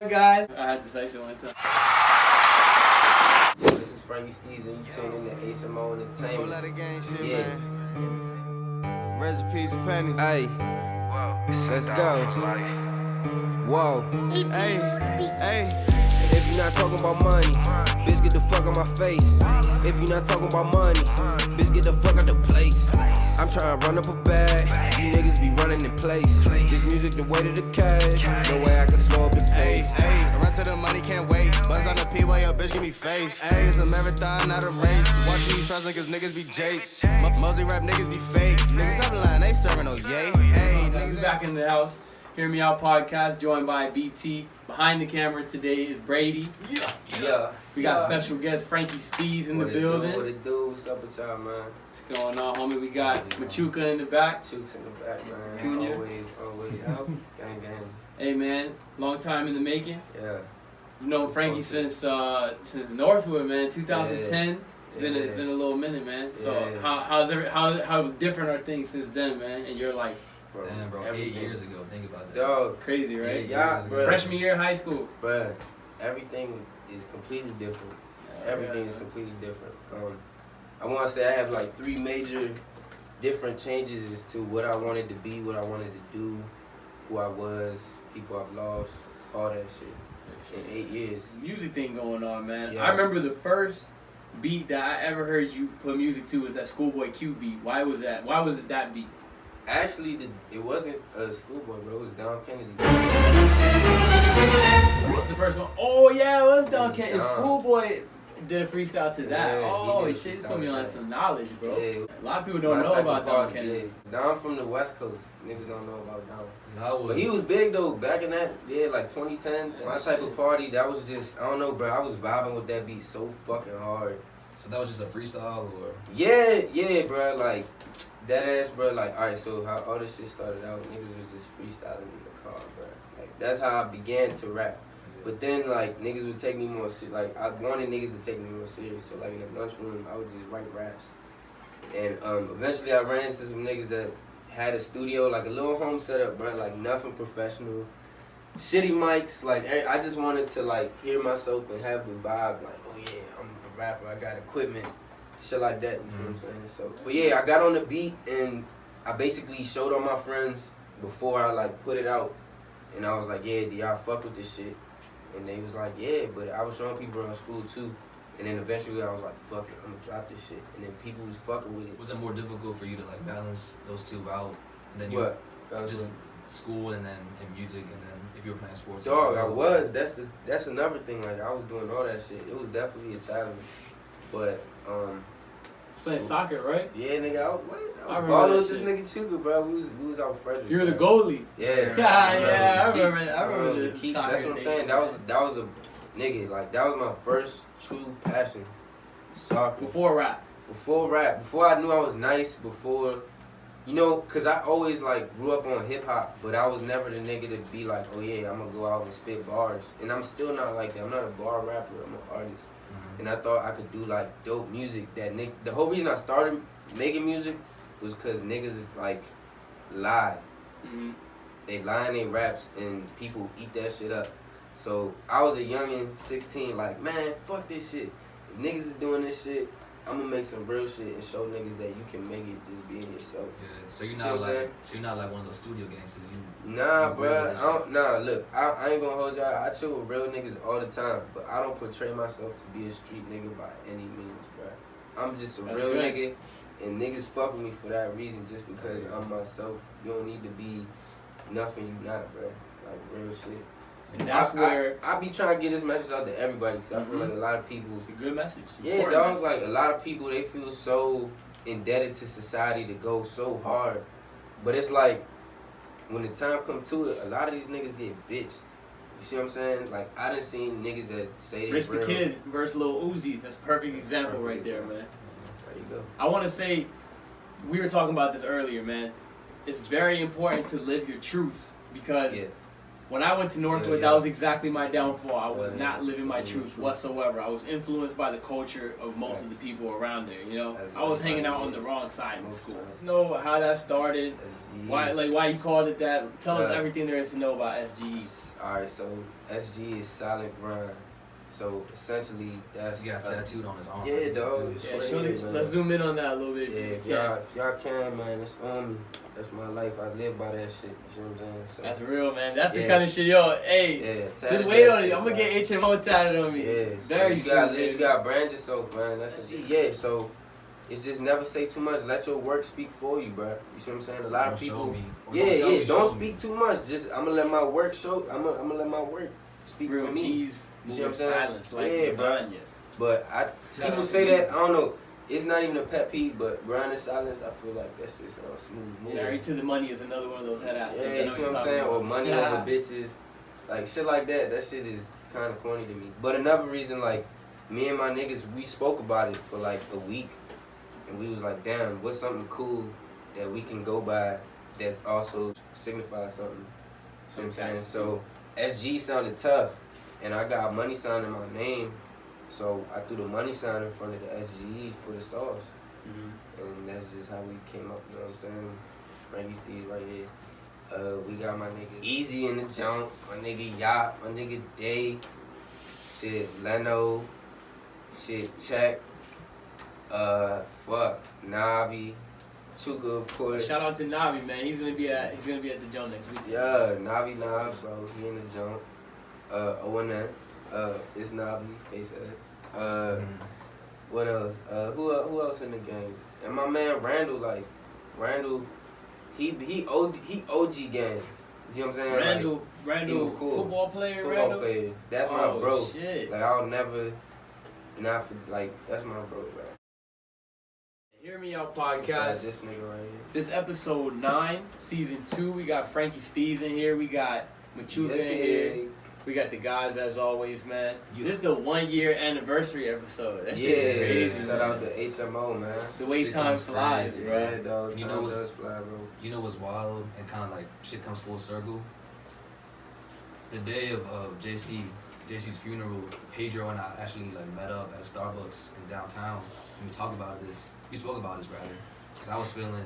Guys, I had to say so one time. This is Frankie Steeze and you tuned in to HMO Entertainment. Pull out the gang shit, man. Rest in peace, Penny. Hey, let's go. Whoa. Hey, hey. If you're not talking about money, bitch, get the fuck out my face. If you're not talking about money, bitch, get the fuck out the place. I'm trying to run up a bag, you niggas be running in place. This music the way to the cash, no way I can slow up the pace. Hey, run to the money, can't wait. Buzz on the P while your bitch give me face. Hey, it's a marathon, not a race. Watch me trustin' cause niggas be jakes. Mostly rap niggas be fake. Niggas up the line, they serving no yay. Hey, We niggas back in the house. Hear Me Out podcast, joined by BT. Behind the camera today is Brady. Yeah. We got special guest Frankie Steeze in the building. What it do? What's up with y'all, man? What's going on, homie? We got Machuca in the back. Chooks in the back, man. Junior. Always. Gang. Hey man, long time in the making. Yeah. You know Frankie since Northwood, man. 2010. Yeah. It's been a little minute, man. So Yeah. how different are things since then, man? And you're like, Damn, bro, 8 years ago. Think about that. Dog, crazy, right? yeah, bro. Freshman year of high school. Bruh, everything is completely different. Everything is completely different. I want to say I have like 3 major different changes as to what I wanted to be, what I wanted to do, who I was, people I've lost, all that shit in 8 years. Music thing going on, man. Yeah. I remember the first beat that I ever heard you put music to was that Schoolboy Q beat. Why was that? Why was it that beat? Actually, it wasn't a Schoolboy, bro. It was Don Kennedy. What's the first one? Oh yeah, it was Don Kennedy. Don. Schoolboy did a freestyle to that. Yeah, he Oh did a shit, freestyle put me to on that. some knowledge, bro. Yeah. A lot of people don't My know type about of Don party, Kennedy. yeah. Don from the West Coast. Niggas don't know about Don. But he was was big though back in that, like 2010. My type of party, that was just, I don't know, bro. I was vibing with that beat so fucking hard. so that was just a freestyle, or Yeah, bro. Like that ass, bro. Like, alright, so how all this shit started out, niggas was just freestyling in the car, bro. Like that's how I began to rap. But then like niggas would take me more serious. Like I wanted niggas to take me more serious. So like in the lunchroom, I would just write raps. And eventually I ran into some niggas that had a studio, like a little home setup, bro. Like nothing professional, shitty mics. Like I just wanted to like hear myself and have the vibe. Like, oh yeah, I'm a rapper. I got equipment, shit like that. You know what I'm saying? So, but yeah, I got on the beat and I basically showed all my friends before I like put it out. And I was like, yeah, do y'all fuck with this shit? And they was like, yeah, but I was showing people around school too. And then eventually I was like, fuck it, I'm gonna drop this shit. And then people was fucking with it. was it more difficult for you to like balance those two out, and then you What? just school and then music, and then if you were playing sports? Dog, as I well? was. That's another thing. Like I was doing all that shit. It was definitely a challenge. But Playing soccer, right? yeah, nigga, I was I remember balling that with this shit. nigga Chuka, bro. We was out Frederick. You were the bro. goalie. Yeah, Yeah, I was a remember. keep. I remember was a the keep. soccer That's what I'm days, saying. man. That was a nigga. Like that was my first true passion. Soccer. Before rap. Before rap, before I knew I was nice, before, you know, cause I always like grew up on hip hop, but I was never the nigga to be like, oh yeah, I'm gonna go out and spit bars, and I'm still not like that. I'm not a bar rapper. I'm an artist, and I thought I could do like dope music. The whole reason I started making music was cause niggas is like lie. Mm-hmm. They lie in their raps, and people eat that shit up. So I was a youngin', 16, like man, fuck this shit. If niggas is doing this shit, I'm gonna make some real shit and show niggas that you can make it just being yourself. Yeah, so you're See not what I'm like one of those studio gangsters. Nah, You bruh. real Nah, look, I ain't gonna hold y'all. I chill with real niggas all the time, but I don't portray myself to be a street nigga by any means, bruh. I'm just a That's real good. nigga, and niggas fuck with me for that reason, just because I'm myself. You don't need to be nothing you not, bruh. Like real shit. And that's where I be trying to get this message out to everybody, because I feel Mhm. like a lot of people. it's a good message. Yeah, Important dog. message. Like a lot of people, they feel so indebted to society to go so hard, but it's like when the time come to it, a lot of these niggas get bitched. You see what I'm saying? Like I done seen niggas that say they Rich the real. Kid versus Lil Uzi. That's a perfect example Perfect right there, example. man. There you go. I want to say, we were talking about this earlier, man. It's very important to live your truth because Yeah. when I went to Northwood, Yeah. that was exactly my downfall. I was Yeah. not living my Yeah. truth whatsoever. I was influenced by the culture of most of the people around there. You know, As I was hanging out on the everybody wrong side in Most school. times. Know how that started? SGE. Why you called it that? Tell us Yeah. everything there is to know about SGE. Alright, so SG is silent grind. So essentially, that's He got tattooed on his arm. Yeah, right? dog. Too. Yeah, Right show here, them, man. let's zoom in on that a little bit. Yeah, if y'all can, man, it's on me. That's my life. I live by that shit. You know what I'm saying? So, That's real, man. That's the Yeah. kind of shit, yo. Hey, yeah, just wait on it. I'm gonna get HMO tatted on me. Yeah, so Very you gotta soon, you gotta brand yourself, man. That's yeah. So it's just never say too much. Let your work speak for you, bro. You see what I'm saying? A lot Don't of show people. me, or Yeah, don't tell yeah. me, Don't show me. speak too much. Just I'm gonna let my work show. I'm gonna let my work speak Real for me. cheese, You see moving what I'm saying? silence like Yeah, bro. lasagna. But Shout people out say to that Teeze. I don't know. It's not even a pet peeve, but grind in silence. I feel like that's just a smooth move. Yeah, Married to the Money is another one of those head ass. Yeah, you know what I'm saying? Or money over bitches. Like shit like that. That shit is kind of corny to me. But another reason, like me and my niggas, we spoke about it for like a week, and we was like, damn, what's something cool that we can go by that also signifies something. You know what I'm saying? So SG sounded tough, and I got money sign in my name, so I threw the money sign in front of the SGE for the sauce, and that's just how we came up. You know what I'm saying? Frankie Steeze right here. We got my nigga Easy in the jump, my nigga Yacht, my nigga Day, shit Leno, shit Check, fuck Navi, Chuka of course. Shout out to Navi, man. He's gonna be at the Joe next week. Yeah, Navi Nobs, bro. He in the jump. O&N. It's Navi. They said. What else? Who else in the game? And my man Randall, he OG gang. You know what I'm saying? Randall, cool. football player. Football Randall. player. That's my Oh, bro. shit. Like I'll never that's my bro, bro. Hear Me Out Besides podcast. this nigga right here. This episode 9, season 2. We got Frankie Steeze in here. We got Machuga in here. We got the guys as always, man. Yeah. This is the 1 year anniversary episode. That shit Yeah, is crazy. shout man. out to HMO, man. The way Shit time comes flies, crazy, bro. Yeah, dog. You Time know what's- does fly, bro. You know what's wild and kind of like shit comes full circle? The day of JC's funeral, Pedro and I actually like met up at a Starbucks in downtown and we talked about this. We spoke about this rather, because I was feeling,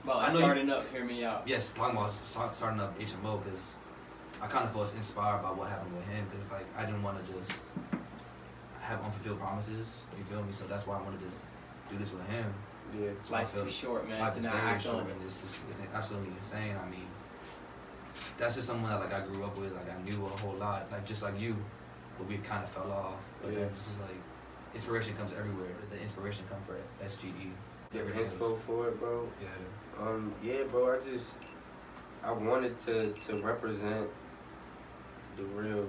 Well, I know starting up, hear me out. yes, talking about starting up HMO because I kind of was inspired by what happened with him because like I didn't want to just have unfulfilled promises. You feel me? So that's why I wanted to do this with him. Yeah. So I Life's feel too short, man. life To is not very act short on it. and it's absolutely insane. I mean, that's just someone that like I grew up with, like I knew a whole lot, like just like you, but we kind of fell off. But Yeah. then this is like, inspiration comes everywhere. The inspiration comes for SGE. The Everything inspo else. for it, bro. Yeah. Yeah, bro. I wanted to represent the real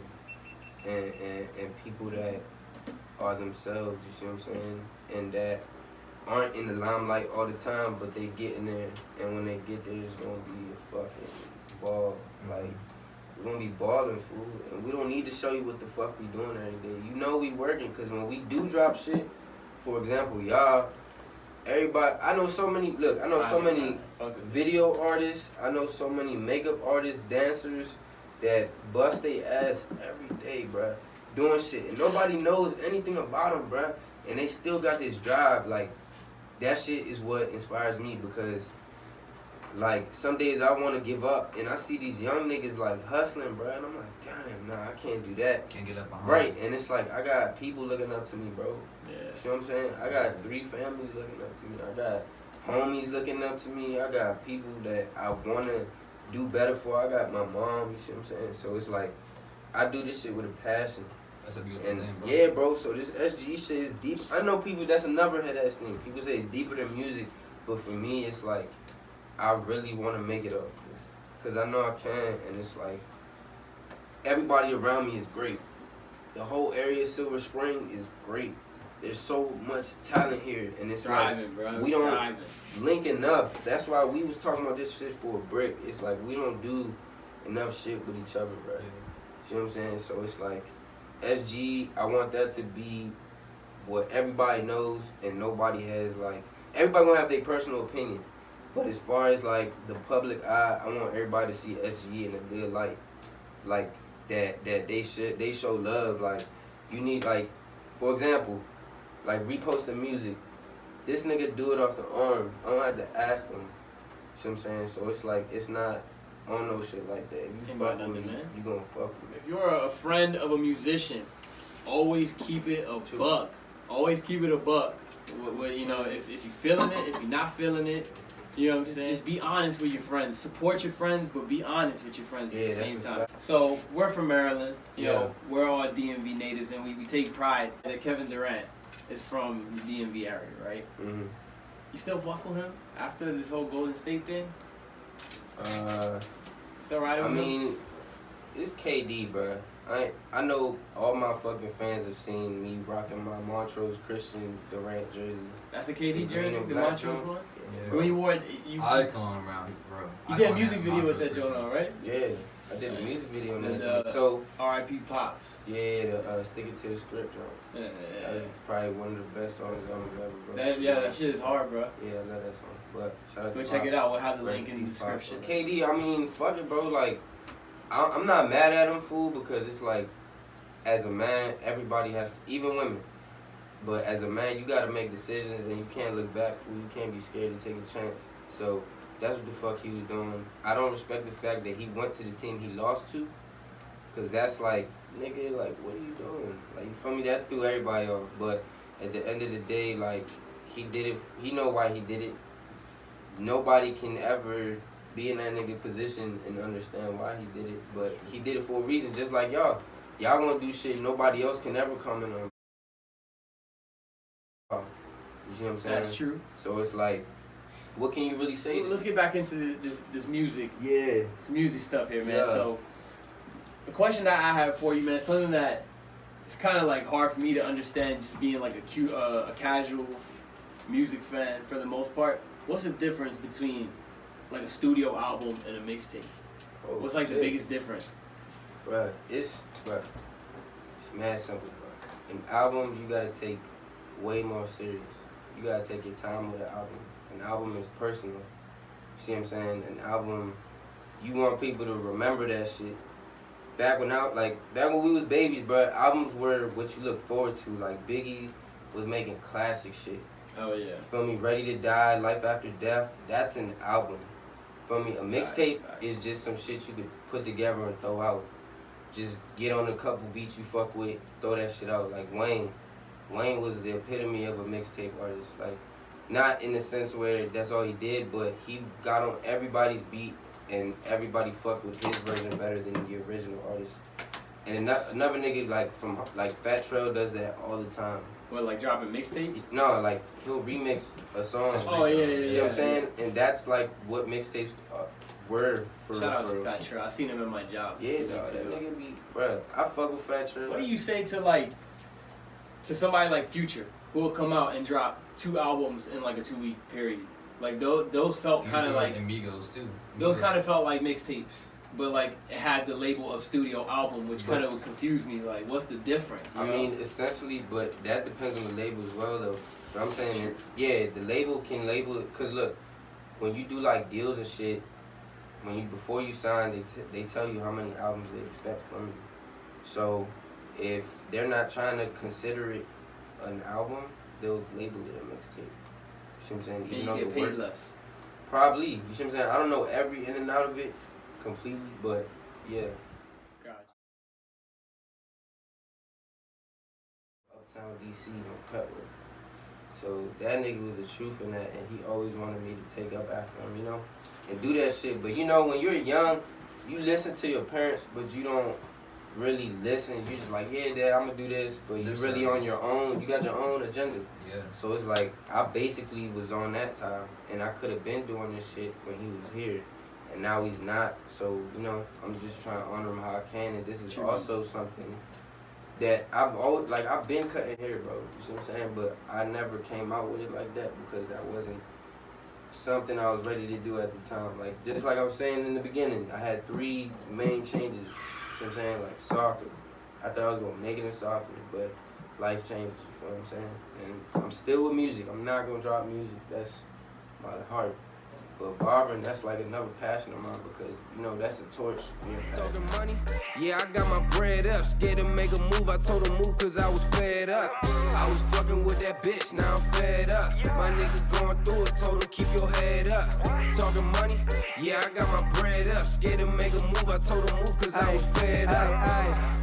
and people that are themselves. You see what I'm saying? And that aren't in the limelight all the time, but they get in there. And when they get there, it's gonna be a fucking ball. Like we're gonna be balling, fool. And we don't need to show you what the fuck we doing every day. You know we working, cause when we do drop shit, for example, y'all. Everybody, I know so many video artists, I know so many makeup artists, dancers that bust their ass every day, bruh, doing shit. And nobody knows anything about them, bruh. And they still got this drive. Like, that shit is what inspires me because, like, some days I want to give up. And I see these young niggas, like, hustling, bruh. And I'm like, damn, nah, I can't do that. Can't get up behind. Right, and it's like, I got people looking up to me, bro. Yeah. You know what I'm saying? I got 3 families looking up to me. I got homies looking up to me. I got people that I want to do better for. I got my mom, you see what I'm saying? So it's like, I do this shit with a passion. That's a beautiful And thing, bro. yeah, bro, so this SG shit is deep. I know people, that's another head ass thing. People say it's deeper than music, but for me, it's like, I really want to make it off this. Because I know I can, and it's like, everybody around me is great. The whole area of Silver Spring is great. There's so much talent here, and it's Thriving, bro. we don't- Thriving. link enough. That's why we was talking about this shit for a brick. It's like we don't do enough shit with each other, bro. Yeah. You know what I'm saying? So it's like SG, I want that to be what everybody knows and nobody has like everybody gonna have their personal opinion. But as far as like the public eye, I want everybody to see SG in a good light. Like that they show love. Like you need like for example, like repost the music. This nigga do it off the arm. I don't have to ask him. You know what I'm saying? So it's like it's not on no shit like that. If you Ain't fuck about with me, nothing, man. you gonna fuck with me. If you're a friend of a musician, always keep it a buck. Always keep it a buck. You know, if you're feeling it, if you're not feeling it, you know what I'm saying? Just be honest with your friends. Support your friends, but be honest with your friends at the same time. So we're from Maryland. You know, we're all DMV natives, and we take pride that Kevin Durant is from the DMV area, right? Mm-hmm. You still fuck with him after this whole Golden State thing? Still riding with him? I mean, it's KD, bro. I know all my fucking fans have seen me rocking my Montrose Christian Durant jersey. That's a KD jersey, the Montrose one? Yeah. When you wore it, Icon around here, bro. You did a music video with that joint on, right? Yeah, I did a music video on And, that. So R.I.P. Pops. yeah, the Stick It to the Script joint. That was probably one of the best songs ever, bro. That shit is hard, bro. Yeah, I love that song. But shout out Go to check Pop. it out. We'll have the link in the description. KD, I mean, fuck it, bro. Like, I'm not mad at him, fool, because it's like, as a man, everybody has to, even women. But as a man, you gotta make decisions, and you can't look back, fool. You can't be scared to take a chance. So that's what the fuck he was doing. I don't respect the fact that he went to the team he lost to, cause that's like, nigga, like, what are you doing? Like, you feel me? That threw everybody off. But at the end of the day, like, he did it. He know why he did it. Nobody can ever be in that nigga position and understand why he did it. But he did it for a reason, just like y'all. Y'all gonna do shit nobody else can ever come in on. You see what I'm saying? That's true. So it's like, what can you really say? Let's get back into this music. Yeah. This music stuff here, man. Yeah. So the question that I have for you, man, something that it's kind of like hard for me to understand, just being like a casual music fan for the most part. What's the difference between like a studio album and a mixtape? Oh, What's like shit. the biggest difference? It's mad simple, bro. An album you gotta take way more serious. You gotta take your time with an album. An album is personal. You see what I'm saying? An album, you want people to remember that shit. Back when we was babies, bro, albums were what you look forward to. Like Biggie was making classic shit. Oh yeah. You feel me? Ready to Die, Life After Death. That's an album. Feel me? A mixtape is just some shit you could put together and throw out. Just get on a couple beats you fuck with, throw that shit out. Like Wayne. Wayne was the epitome of a mixtape artist. Like, not in the sense where that's all he did, but he got on everybody's beat and everybody fucked with his version better than the original artist. And another nigga like Fat Trail does that all the time. What, like dropping mixtapes? No, like he'll remix a song. Oh yeah. You see what I'm saying? And that's like what mixtapes were for. Shout out to Fat Trail. I seen him in my job. Yeah, dog. That nigga be, bruh. I fuck with Fat Trail. What do you say to somebody like Future, who will come out and drop 2 albums in like a 2-week period? Like those felt kind of like Migos too. Those kind of felt like mixtapes, but like it had the label of studio album, which kind of would confuse me. Like, what's the difference? I mean, essentially, but that depends on the label as well, though. But I'm saying, yeah, the label can label it. Cause look, when you do like deals and shit, before you sign, they tell you how many albums they expect from you. So if they're not trying to consider it an album, they'll label it a mixtape. You see what I'm saying? And you get paid less. Probably. You see what I'm saying? I don't know every in and out of it completely, but yeah. Gotcha. Uptown DC on Petworth. So that nigga was the truth in that, and he always wanted me to take up after him, you know, and do that shit. But you know, when you're young, you listen to your parents, but you don't really listen. You just like, yeah, Dad, I'm gonna do this, but you really on your own. You got your own agenda. Yeah. So it's like I basically was on that time, and I could have been doing this shit when he was here, and now he's not. So you know, I'm just trying to honor him how I can, and this is also something that I've been cutting hair, bro. You see what I'm saying? But I never came out with it like that because that wasn't something I was ready to do at the time. Like, just like I was saying in the beginning, I had 3 main changes. You see what I'm saying? Like soccer. I thought I was gonna make it in soccer, but life changes. You feel what I'm saying? And I'm still with music. I'm not gonna drop music. That's my heart. But barbering, that's like another passion of mine because, you know, that's a torch. Talking money, yeah, I got my bread up. Scared to make a move, I told her move cause I was fed up. I was fucking with that bitch, now I'm fed up. My nigga going through it, told her keep your head up. Talking money, yeah, I got my bread up. Scared to make a move, I told her move cause I was fed up.